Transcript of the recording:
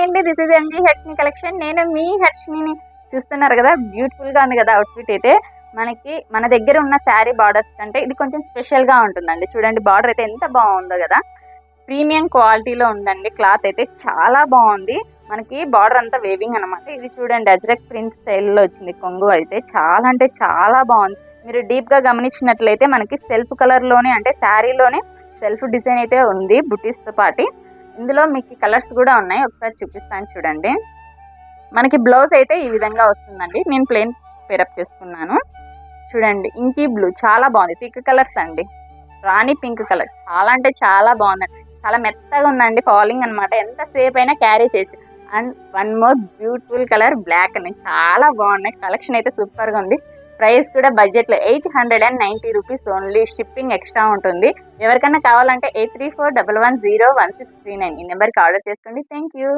అండి, this is MG Harshini collection. నేను మీ హర్షిని చూస్తున్నారు కదా, బ్యూటిఫుల్ గా ఉంది కదా అవుట్ఫిట్ అయితే. మనకి మన దగ్గర ఉన్న శారీ బార్డర్స్ కంటే ఇది కొంచెం స్పెషల్ గా ఉంటుందండి. చూడండి బార్డర్ అయితే ఎంత బాగుందో కదా, ప్రీమియం క్వాలిటీలో ఉందండి. క్లాత్ అయితే చాలా బాగుంది. మనకి బార్డర్ అంతా వేవింగ్ అనమాట. ఇది చూడండి అజ్రక్ ప్రింట్ స్టైల్లో వచ్చింది. కొంగు అయితే చాలా అంటే చాలా బాగుంది. మీరు డీప్ గా గమనించినట్లయితే మనకి సెల్ఫ్ కలర్ లోనే, అంటే శారీలోనే సెల్ఫ్ డిజైన్ అయితే ఉంది బుటీస్ తో పాటు. ఇందులో మీకు కలర్స్ కూడా ఉన్నాయి, ఒకసారి చూపిస్తాను చూడండి. మనకి బ్లౌజ్ అయితే ఈ విధంగా వస్తుందండి. నేను ప్లెయిన్ పేరప్ చేసుకున్నాను. చూడండి ఇంకీ బ్లూ చాలా బాగుంది. థిక్ కలర్స్ అండి. రాణి పింక్ కలర్ చాలా అంటే చాలా బాగుందండి. చాలా మెత్తగా ఉందండి, ఫాలింగ్ అనమాట. ఎంతసేపు అయినా క్యారీ చేయొచ్చు. And one more beautiful colour black అండి. చాలా బాగున్నాయి. కలెక్షన్ అయితే సూపర్ గా ఉంది. ప్రైస్ కూడా బడ్జెట్ లో 890 రూపీస్ ఓన్లీ. షిప్పింగ్ ఎక్స్ట్రా ఉంటుంది. ఎవరికైనా కావాలంటే 8341101639 ఈ నెంబర్కి ఆర్డర్ చేసుకోండి. Thank you.